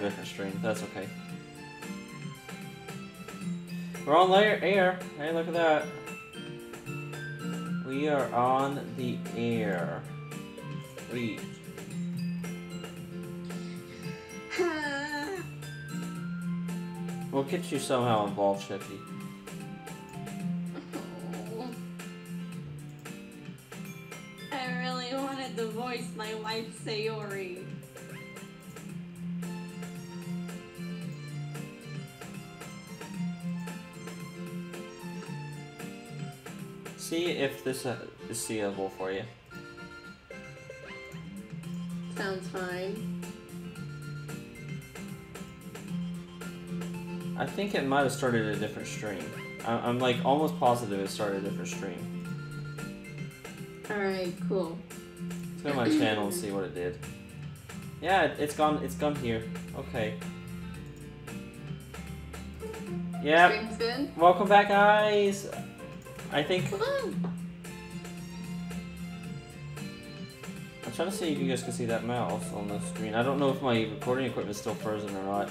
different stream. That's okay. We're on air. Hey, look at that. We are on the air. We. We'll get you somehow involved, Chippy. I really wanted to voice my wife, Sayori. See if this is seeable for you. Sounds fine. I think it might have started a different stream. I'm like almost positive it started a different stream. Alright, cool. Let's go to my channel and see what it did. Yeah, it's gone here. Okay. Yeah. Stream's good? Welcome back, guys. I think Woo! I'm trying to see if you guys can see that mouse on the screen. I don't know if my recording equipment is still frozen or not.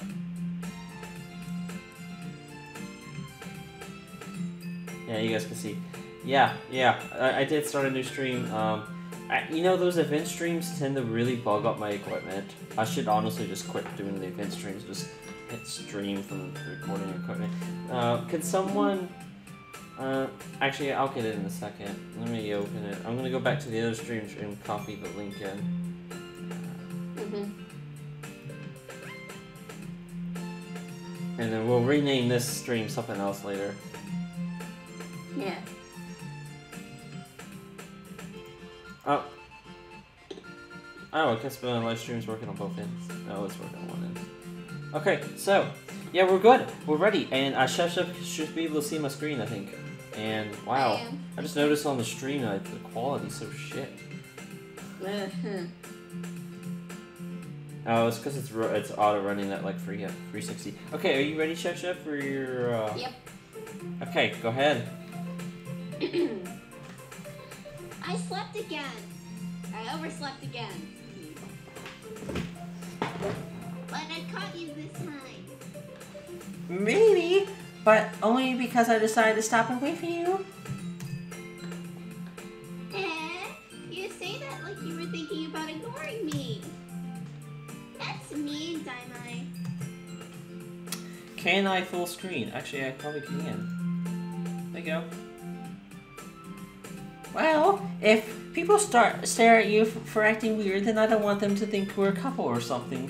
Yeah, you guys can see. Yeah. I did start a new stream. You know, those event streams tend to really bug up my equipment. I should honestly just quit doing the event streams. Just hit stream from the recording equipment. Can someone... actually, I'll get it in a second. Let me open it. I'm gonna go back to the other streams and copy the link in. And then we'll rename this stream something else later. Yeah. Oh, I guess my live stream's working on both ends. No, it's working on one end. Okay, so, yeah, we're good. We're ready. And Chef should be able to see my screen, I think. And, wow. I just noticed on the stream that the quality's so shit. Oh, it's because it's auto-running at, like, 360. Okay, are you ready, Chef, for your, Yep. Okay, go ahead. I slept again. I overslept again. But I caught you this time. Maybe, but only because I decided to stop away from you. You say that like you were thinking about ignoring me. That's mean, Daimai. Can I full screen? Actually, I probably can. There you go. Well, if people stare at you for acting weird, then I don't want them to think we're a couple or something.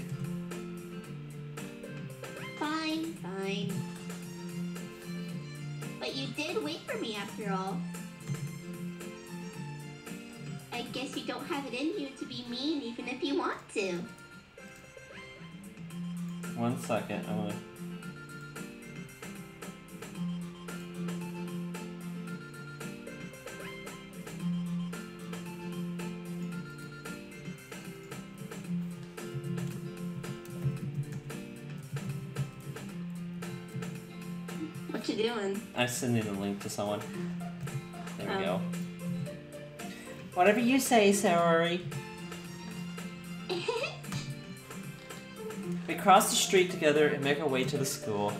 Fine. But you did wait for me after all. I guess you don't have it in you to be mean even if you want to. 1 second, I'm gonna... What you doing? I'm sending a link to someone. There we go. Whatever you say, Sayori. We cross the street together and make our way to the school.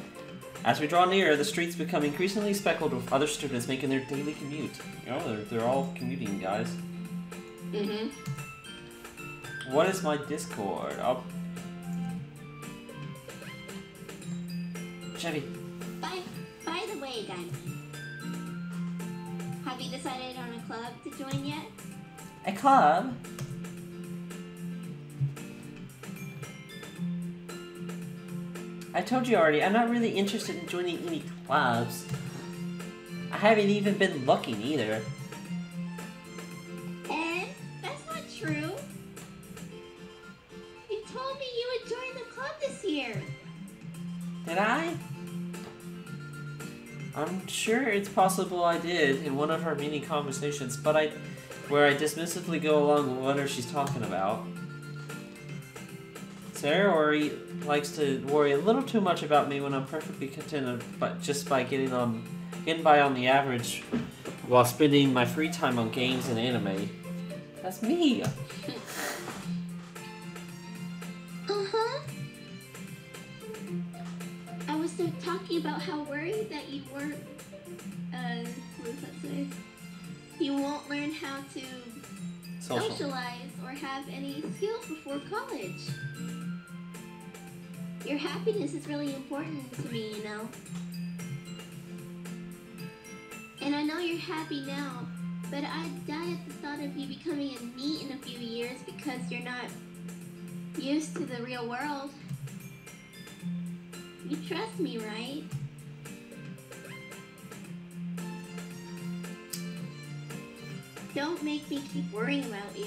As we draw nearer, the streets become increasingly speckled with other students making their daily commute. Oh, they're all commuting, guys. What is my Discord? Oh. Chevy. By the way, Diamond, have you decided on a club to join yet? A club? I told you already, I'm not really interested in joining any clubs. I haven't even been looking either. And that's not true. You told me you would join the club this year. Did I? I'm sure it's possible I did in one of our many conversations, but where I dismissively go along with what she's talking about. Sayori likes to worry a little too much about me when I'm perfectly content, but just by getting by on the average while spending my free time on games and anime. That's me. talking about how worried that you weren't, what does that say? You won't learn how to socialize or have any skills before college. Your happiness is really important to me, you know. And I know you're happy now, but I'd die at the thought of you becoming a NEET in a few years because you're not used to the real world. You trust me, right? Don't make me keep worrying about you.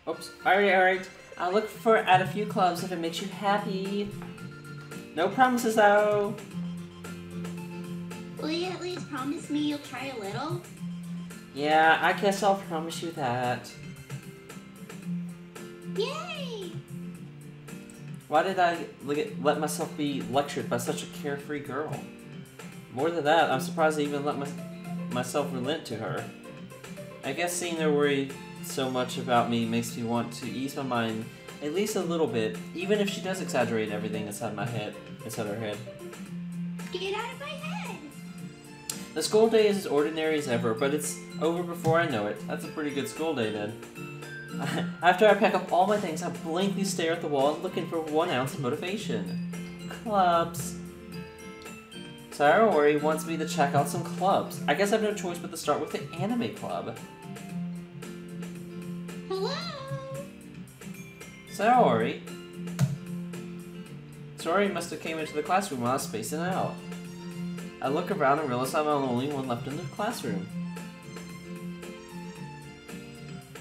Oops. Alright. I'll look at a few clubs if it makes you happy. No promises though. Will you at least promise me you'll try a little? Yeah, I guess I'll promise you that. Yay! Why did I let myself be lectured by such a carefree girl? More than that, I'm surprised I even let myself relent to her. I guess seeing her worry so much about me makes me want to ease my mind at least a little bit, even if she does exaggerate everything inside her head. Get out of my head! The school day is as ordinary as ever, but it's over before I know it. That's a pretty good school day then. After I pack up all my things, I blankly stare at the wall looking for 1 ounce of motivation. Clubs. Saori wants me to check out some clubs. I guess I have no choice but to start with the anime club. Hello? Saori must have came into the classroom while I was spacing out. I look around and realize I'm the only one left in the classroom.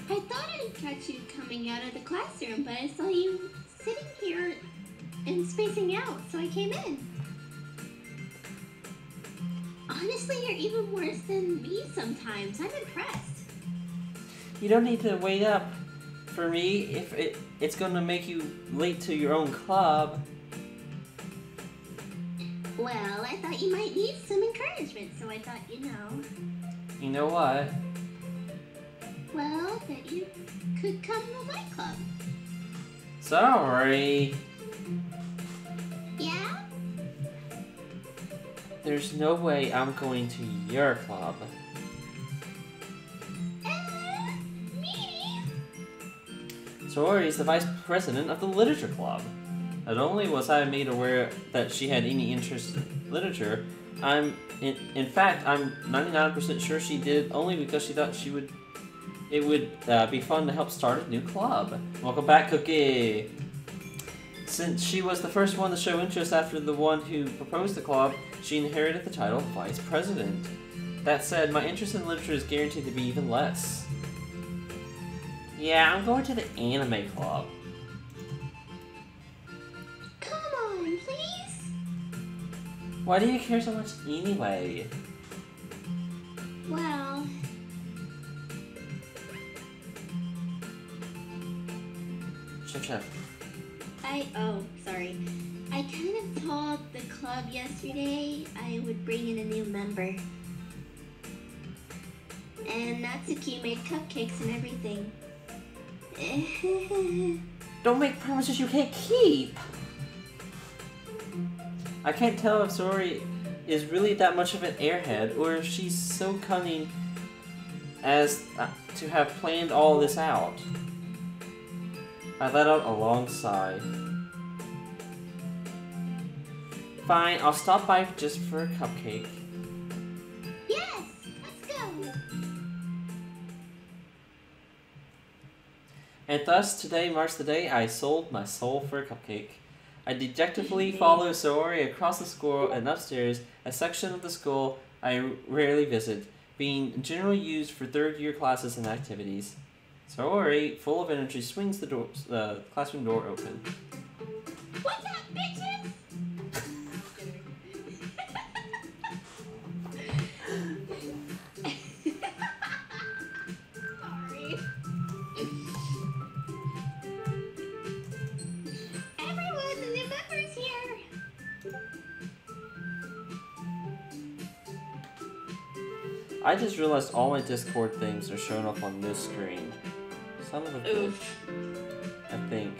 I thought I'd catch you coming out of the classroom, but I saw you sitting here and spacing out, so I came in. Honestly, you're even worse than me sometimes. I'm impressed. You don't need to wait up for me if it's going to make you late to your own club. Well, I thought you might need some encouragement, so I thought, you know. You know what? Well, that you could come to my club. Sorry. Yeah? There's no way I'm going to your club. Me? Saori is the vice president of the literature club. Not only was I made aware that she had any interest in literature, in fact, I'm 99% sure she did only because she thought it would be fun to help start a new club. Welcome back, Cookie! Since she was the first one to show interest after the one who proposed the club, she inherited the title of Vice President. That said, my interest in literature is guaranteed to be even less. Yeah, I'm going to the anime club. Come on, please? Why do you care so much anyway? Well... Chef. Oh, sorry. I kind of told the club yesterday I would bring in a new member. And Natsuki made cupcakes and everything. Don't make promises you can't keep! I can't tell if Saori is really that much of an airhead, or if she's so cunning as to have planned all this out. I let out a long sigh. Fine, I'll stop by just for a cupcake. Yes! Let's go! And thus, today marks the day I sold my soul for a cupcake. I dejectedly follow Saori across the school and upstairs, a section of the school I rarely visit, being generally used for third-year classes and activities. Saori, full of energy, swings the classroom door open. What's up, bitches? Sorry. Everyone, the new member's here. I just realized all my Discord things are showing up on this screen. Son of a bitch. I think.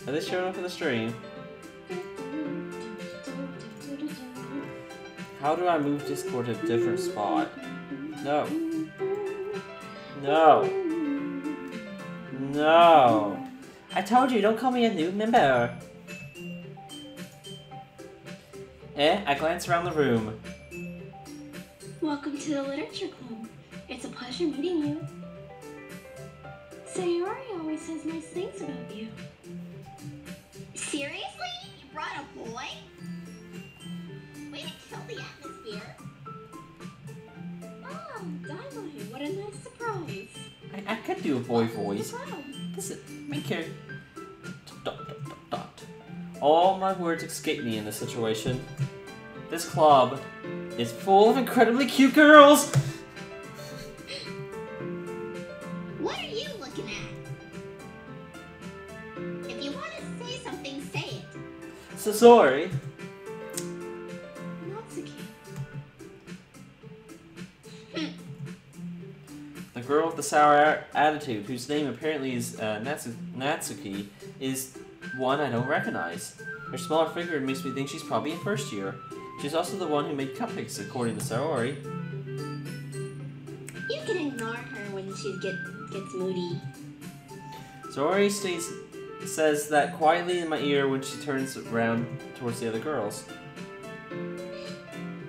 Are they showing up in the stream? How do I move Discord to a different spot? No. No. No. I told you, don't call me a new member. I glance around the room. Welcome to the Literature Club. It's a pleasure meeting you. Sayori always says nice things about you. Seriously? You brought a boy? Way to kill the atmosphere. Oh, Daimai, what a nice surprise. I could do a boy voice. This is me character. All my words escape me in this situation. This club is full of incredibly cute girls! What are you looking at? If you want to say something, say it. So sorry. Natsuki. The girl with the sour attitude, whose name apparently is Natsuki, is one I don't recognize. Her smaller figure makes me think she's probably in first year. She's also the one who made cupcakes, according to Sayori. You can ignore her when she gets moody. Sayori says that quietly in my ear when she turns around towards the other girls.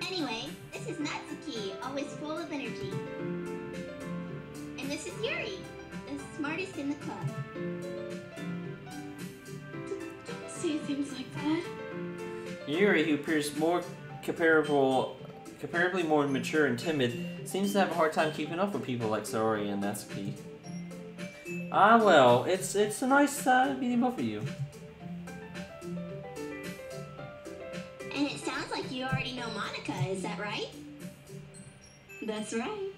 Anyway, this is Natsuki, always full of energy. And this is Yuri, the smartest in the club. Don't say things like that. Yuri, who appears more comparably more mature and timid, seems to have a hard time keeping up with people like Sayori and Natsuki. Ah well, it's a nice meeting both of you. And it sounds like you already know Monica, is that right? That's right.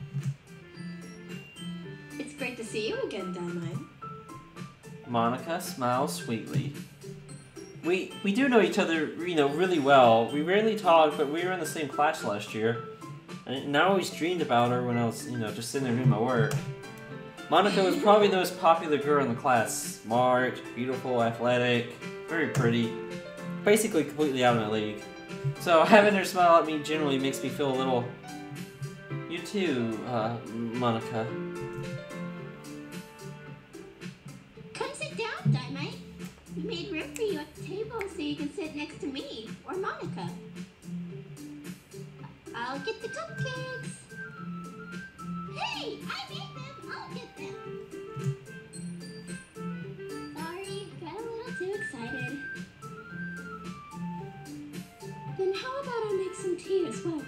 It's great to see you again, Daimai. Monica smiles sweetly. We do know each other, really well. We rarely talk, but we were in the same class last year. And I always dreamed about her when I was, just sitting there doing my work. Monica was probably the most popular girl in the class. Smart, beautiful, athletic, very pretty. Basically completely out of my league. So having her smile at me generally makes me feel a little... You too, Monica. Come sit down, Daimai. We made room for you at the table so you can sit next to me, or Monica. I'll get the cupcakes. Hey, I made them. I'll get them. Sorry, got a little too excited. Then how about I make some tea as well?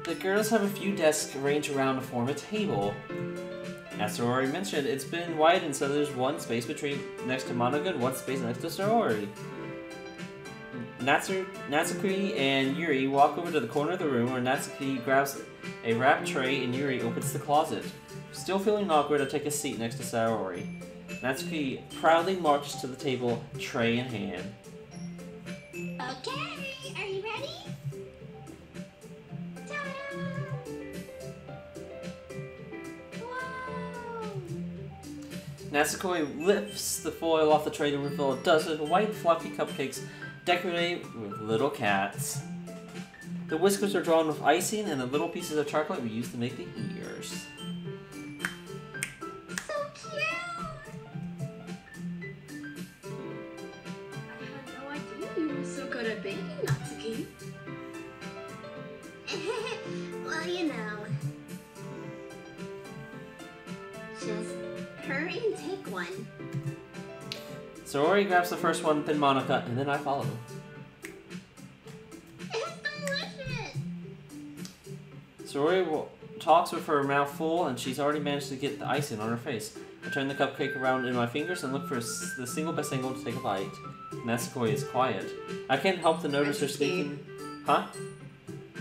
The girls have a few desks arranged around to form a table. As Sayori mentioned, it's been widened so there's one space next to Monica and one space next to Sayori. Natsuki and Yuri walk over to the corner of the room where Natsuki grabs a wrapped tray and Yuri opens the closet. Still feeling awkward, I take a seat next to Sayori. Natsuki proudly marches to the table, tray in hand. Okay, are you ready? Ta-da! Wow! Natsuki lifts the foil off the tray to reveal a dozen white fluffy cupcakes decorated with little cats. The whiskers are drawn with icing and the little pieces of chocolate we use to make the ears. So cute! I had no idea you were so good at baking, Natsuki. Well, just hurry and take one. Sayori grabs the first one, then Monica, and then I follow. It's delicious! Sayori talks with her mouth full, and she's already managed to get the icing on her face. I turn the cupcake around in my fingers and look for the single best angle to take a bite. Natsuki is quiet. I can't help to notice her speaking. Huh?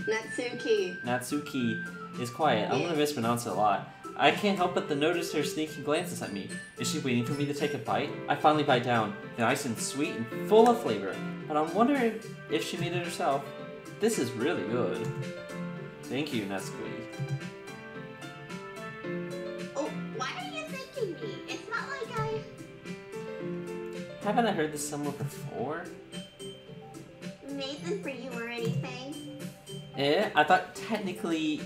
Natsuki. Natsuki is quiet. I'm gonna mispronounce it a lot. I can't help but to notice her sneaking glances at me. Is she waiting for me to take a bite? I finally bite down. The icing's sweet and full of flavor, but I'm wondering if she made it herself. This is really good. Thank you, Natsuki. Oh, why are you thanking me? It's not like Haven't I heard this somewhere before? Nathan for you or anything. I thought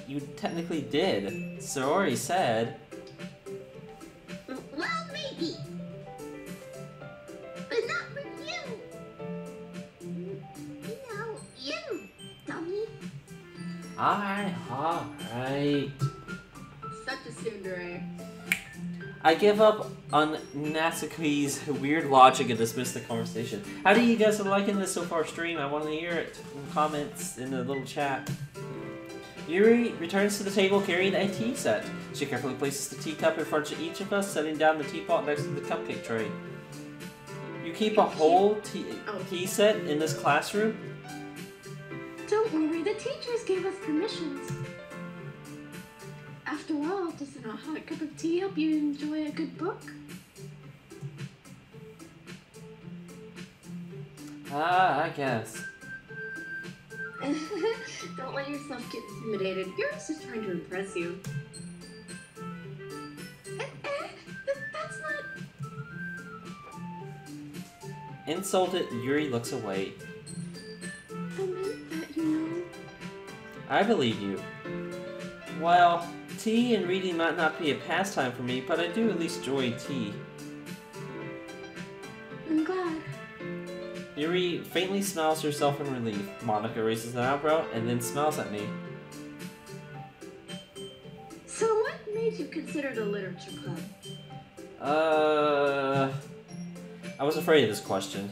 you technically did. Saori said. Well, maybe. But not for you. No, you, dummy. Alright. Such a tsundere. I give up on Natsuki's weird logic and dismiss the conversation. How do you guys liking this so far stream? I want to hear it in comments in the little chat. Yuri returns to the table carrying a tea set. She carefully places the teacup in front of each of us, setting down the teapot next to the cupcake tray. You keep a whole tea set in this classroom? Don't worry, the teachers gave us permissions. After all, doesn't a hot cup of tea help you enjoy a good book? I guess. Don't let yourself get intimidated. Yuri's just trying to impress you. That's not... Insulted, Yuri looks away. I meant that, you know. I believe you. Well, tea and reading might not be a pastime for me, but I do at least enjoy tea. I'm glad. Yuri faintly smiles herself in relief. Monica raises an eyebrow and then smiles at me. So what made you consider the literature club? I was afraid of this question.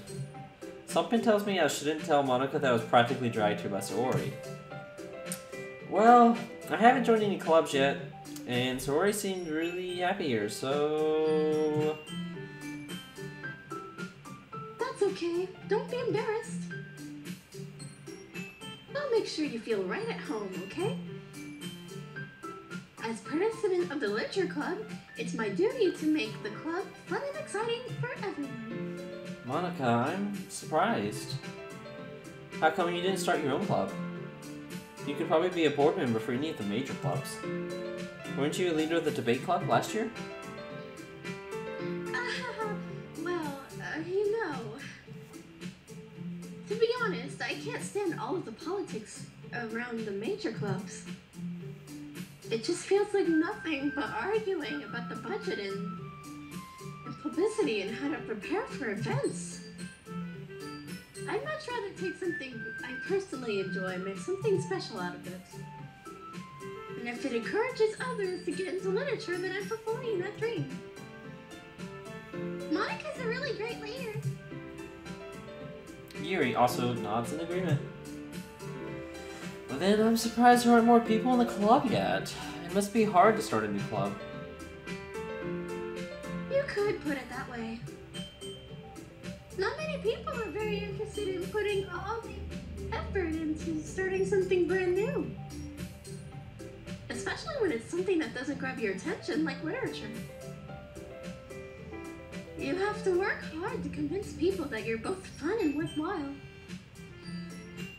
Something tells me I shouldn't tell Monica that I was practically dragged here by Saori. Well, I haven't joined any clubs yet, and Saori seemed really happy here, so... That's okay. Don't be embarrassed. I'll make sure you feel right at home, okay? As president of the literature club, it's my duty to make the club fun and exciting for everyone. Monica, I'm surprised. How come you didn't start your own club? You could probably be a board member for any of the major clubs. Weren't you a leader of the debate club last year? You know... To be honest, I can't stand all of the politics around the major clubs. It just feels like nothing but arguing about the budget and publicity and how to prepare for events. I'd much rather take something I personally enjoy and make something special out of it. And if it encourages others to get into literature, then I'm fulfilling that dream. Monica's a really great leader. Yuri also nods in agreement. But then I'm surprised there aren't more people in the club yet. It must be hard to start a new club. You could put it that way. Not many people are very interested in putting all the effort into starting something brand new. Especially when it's something that doesn't grab your attention, like literature. You have to work hard to convince people that you're both fun and worthwhile.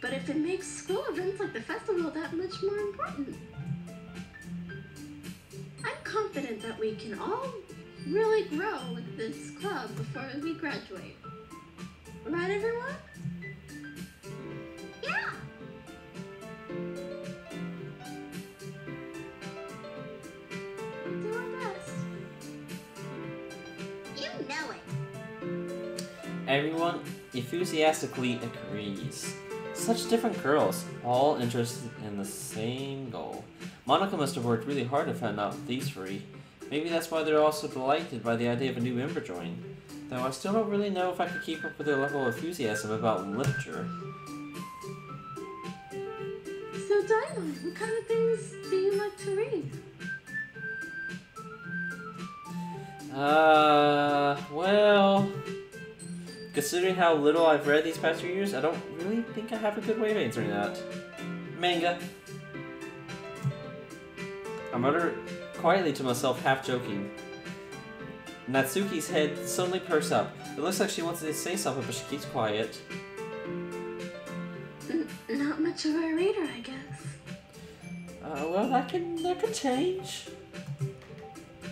But if it makes school events like the festival that much more important, I'm confident that we can all really grow with this club before we graduate. Right, everyone? Yeah! We'll do our best. You know it. Everyone enthusiastically agrees. Such different girls, all interested in the same goal. Monica must have worked really hard to find out these three. Maybe that's why they're all so delighted by the idea of a new member joining. Though I still don't really know if I could keep up with their level of enthusiasm about literature. So Diamond, what kind of things do you like to read? Well... Considering how little I've read these past few years, I don't really think I have a good way of answering that. Manga. I mutter quietly to myself, half joking. Natsuki's head suddenly perks up. It looks like she wants to say something, but she keeps quiet. Not much of a reader, I guess. Well, that could change.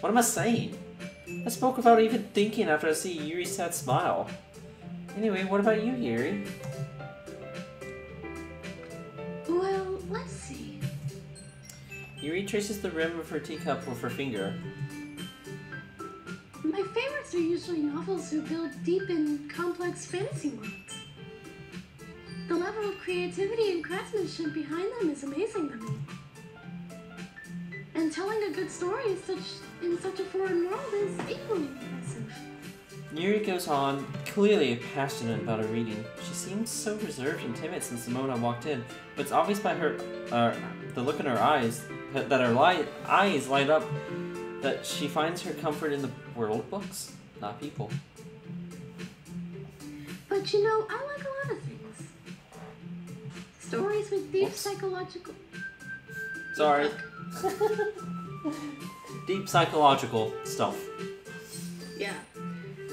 What am I saying? I spoke without even thinking after I see Yuri's sad smile. Anyway, what about you, Yuri? Well, let's see. Yuri traces the rim of her teacup with her finger. My favorites are usually novels who build deep and complex fantasy worlds. The level of creativity and craftsmanship behind them is amazing to me. And telling a good story in such a foreign world is equally impressive. Yuri goes on, clearly passionate about her reading. She seems so reserved and timid since the moment I walked in, but it's obvious by her, the look in her eyes, that her eyes light up, that she finds her comfort in the world of books, not people. But you know, I like a lot of things. Stories with deep psychological... Sorry. Deep psychological stuff. Yeah.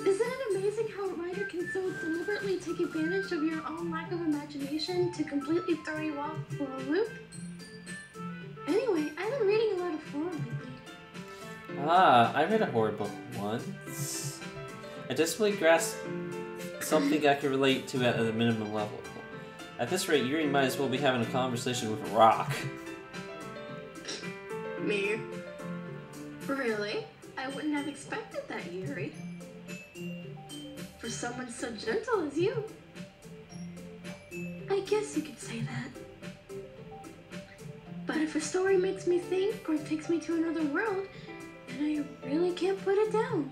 Isn't it amazing how a writer can so deliberately take advantage of your own lack of imagination to completely throw you off for a loop? Anyway, I've been reading a lot of horror lately. Ah, I read a horror book once. I desperately grasped something I could relate to at a minimum level. At this rate, Yuri might as well be having a conversation with a rock. Me? Really? I wouldn't have expected that, Yuri. For someone so gentle as you. I guess you could say that. But if a story makes me think or takes me to another world, then I really can't put it down.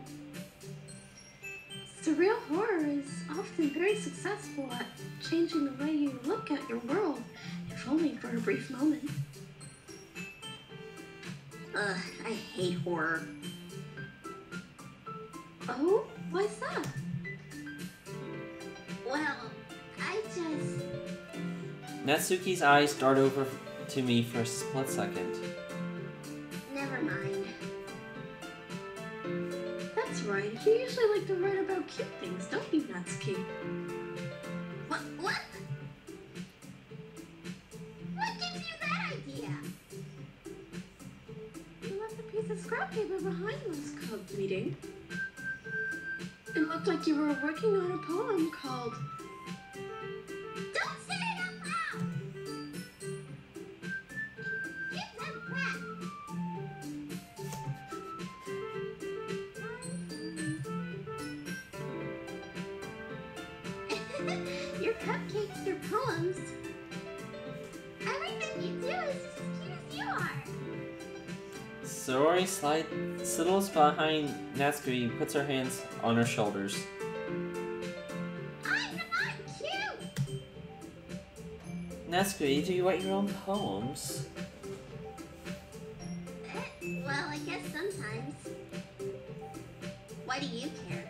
Surreal horror is often very successful at changing the way you look at your world, if only for a brief moment. Ugh, I hate horror. Oh? Why's that? Well, I just... Natsuki's eyes dart over to me for a split second. Never mind. That's right, you usually like to write about cute things, don't you, Natsuki? What? What gives you that idea? You left a piece of scrap paper behind last club meeting. It looked like you were working on a poem called... Don't say it out loud! Give them back! Your cupcakes, your poems. Everything you do is just as cute as you are. Saori settles behind Natsuki and puts her hands on her shoulders. I'm not cute! Natsuki, do you write your own poems? Well, I guess sometimes. Why do you care?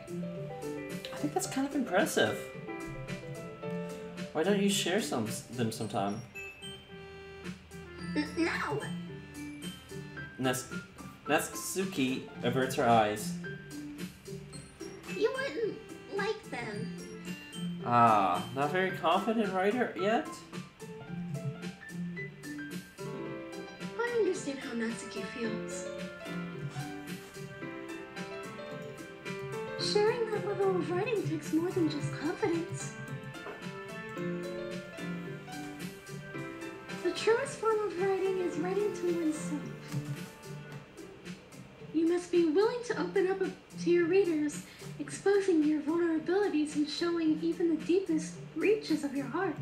I think that's kind of impressive. Why don't you share them sometime? No! Natsuki averts her eyes. You wouldn't like them. Ah, not very confident writer yet? I understand how Natsuki feels. Sharing that level of writing takes more than just confidence. The truest form of writing is writing to oneself. You must be willing to open up to your readers, exposing your vulnerabilities and showing even the deepest reaches of your heart.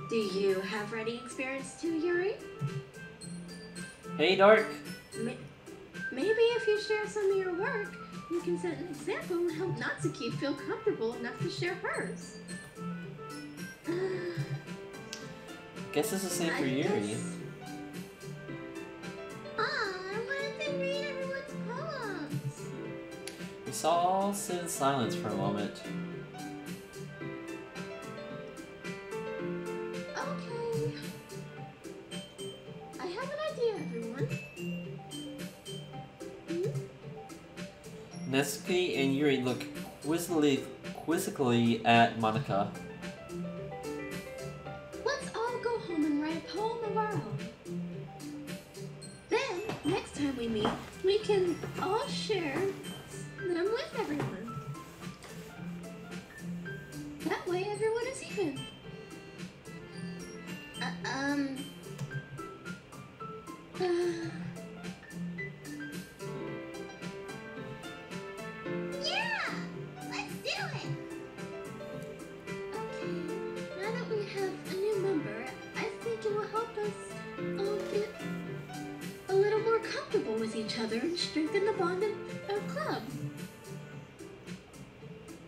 Do you have writing experience too, Yuri? Hey, Dark. Maybe if you share some of your work, you can set an example and help Natsuki feel comfortable enough to share hers. Guess it's the same for Yuri. I wanted to read everyone's poems. We all sit in silence for a moment. Okay. I have an idea, everyone. Natsuki and Yuri look quizzically at Monica. Let's all go home and write a poem of our own. Then, next time we meet, we all share them with everyone. That way everyone is even. Yeah! Let's do it! Okay, now that we have a new member, I think it will help us all get a little more comfortable with each other and strengthen the bond of our club.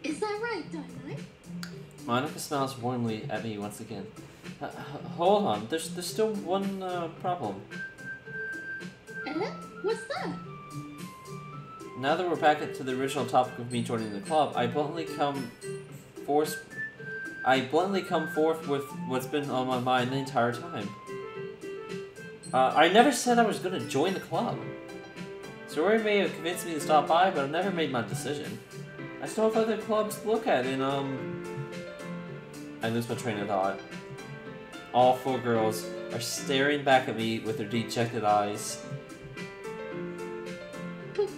Is that right, Dynamite? Monica smiles warmly at me once again. Hold on, there's still one problem. What's that? Now that we're back to the original topic of me joining the club, I bluntly come forth with what's been on my mind the entire time. I never said I was going to join the club. Zori may have convinced me to stop by, but I've never made my decision. I still have other clubs to look at, and I lose my train of thought. All 4 girls are staring back at me with their dejected eyes. But...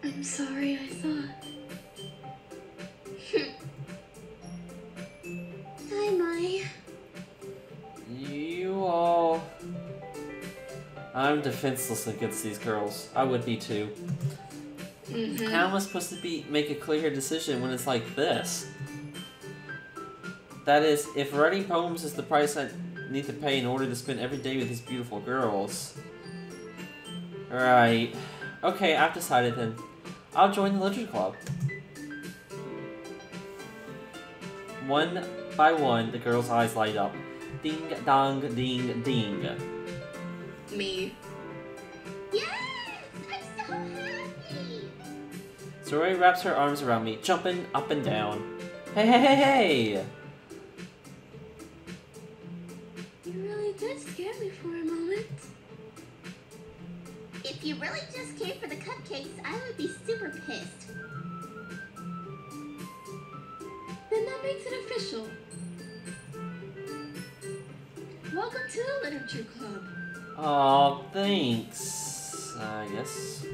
I'm sorry, I thought... Hi, Mai. You all... I'm defenseless against these girls. I would be too. How am I supposed to make a clear decision when it's like this? That is, if writing poems is the price I need to pay in order to spend every day with these beautiful girls. Right. Okay, I've decided then. I'll join the literature club. One by one, the girls' eyes light up. Ding, dong, ding, ding. Me. Yes! I'm so happy! Zori wraps her arms around me, jumping up and down. Hey, hey, hey, hey! You really did scare me for a moment. If you really just came for the cupcakes, I would be super pissed. Then that makes it official. Welcome to the Literature Club. Aw, thanks. I guess.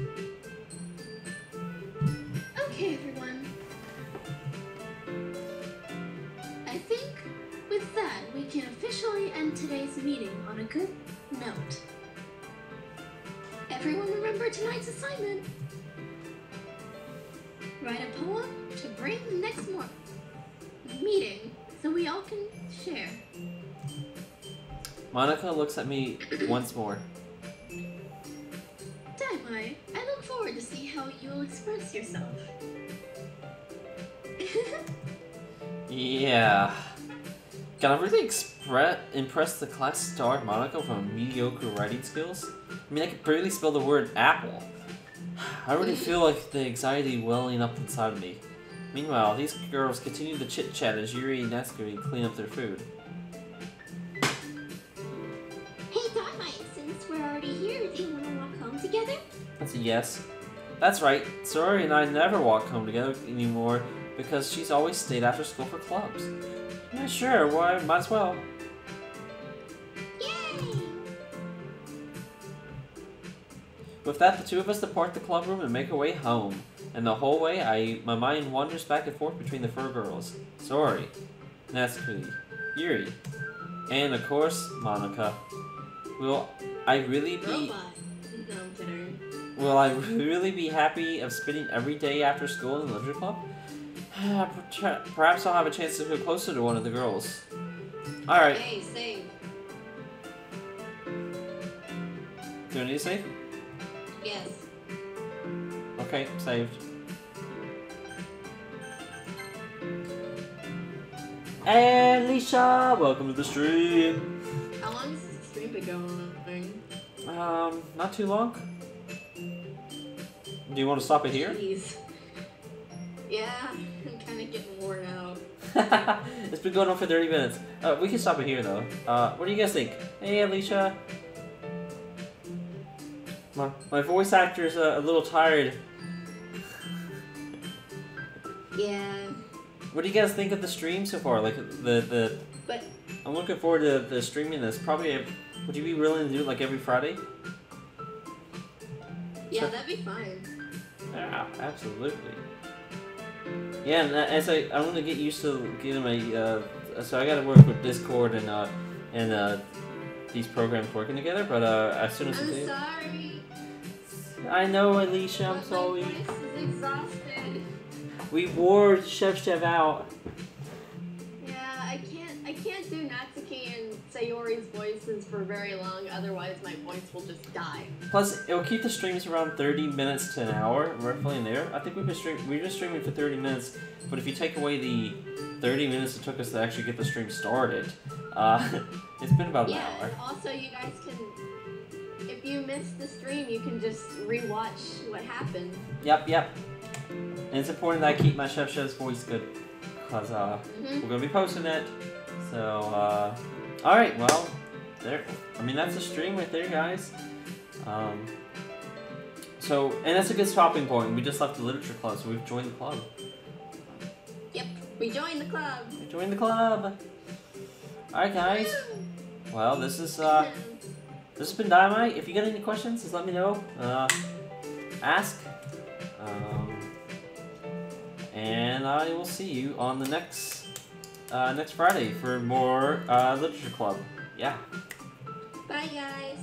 Okay, everyone. I think with that, we can officially end today's meeting on a good note. Everyone remember tonight's assignment. Write a poem to bring the next meeting so we all can share. Monica looks at me once more. Daimai, I look forward to see how you'll express yourself. Yeah. Can I really impress the class star Monica with my mediocre writing skills? I mean, I could barely spell the word apple. I already feel like the anxiety welling up inside of me. Meanwhile, these girls continue to chit-chat as Yuri and Natsuki clean up their food. Hey, Dynamite, since we're already here, do you want to walk home together? That's a yes. That's right, Zori and I never walk home together anymore because she's always stayed after school for clubs. Yeah, sure, why, might as well. Yay! With that, the two of us depart the club room and make our way home. And the whole way, my mind wanders back and forth between the 4 girls. Zori, Natsuki, Yuri, and of course, Monica. Will I really be happy of spending every day after school in the literature club? Perhaps I'll have a chance to feel closer to one of the girls. Alright. Hey, save. Do I need to save? Yes. Okay, saved. And Alicia, welcome to the stream. How long has this stream been going? Not too long. Do you want to stop it here? Jeez. Yeah, I'm kind of getting worn out. It's been going on for 30 minutes. We can stop it here though. What do you guys think? Hey, Alicia. My voice actor is a little tired. Yeah. What do you guys think of the stream so far? Like But I'm looking forward to the streaming this. Probably, would you be willing to do it like every Friday? Yeah, that'd be fine. Yeah, absolutely. Yeah, and as I'm gonna get used to getting my so I gotta work with Discord and these programs working together. But as soon as I I'm do, sorry, I know, Alicia, I'm but sorry. my voice is exhausted. We wore Chef out. Yeah, I can't do Natsuki and Sayori's voices for very long, otherwise my voice will just die. Plus, it'll keep the streams around 30 minutes to an hour, roughly in there. I think we've been streaming for 30 minutes, but if you take away the 30 minutes it took us to actually get the stream started, it's been about an hour. Also, you guys can, if you missed the stream, you can just rewatch what happened. Yep. And it's important that I keep my Chef's voice good, because we're going to be posting it. So, alright, well, there. I mean, that's a stream right there, guys. So, and that's a good stopping point. We just left the literature club, so we've joined the club. Yep, we joined the club. We joined the club. Alright, guys. Well, this has been Dynamite. If you got any questions, just let me know. Ask. And I will see you on the next Friday for more literature club. Yeah. Bye, guys.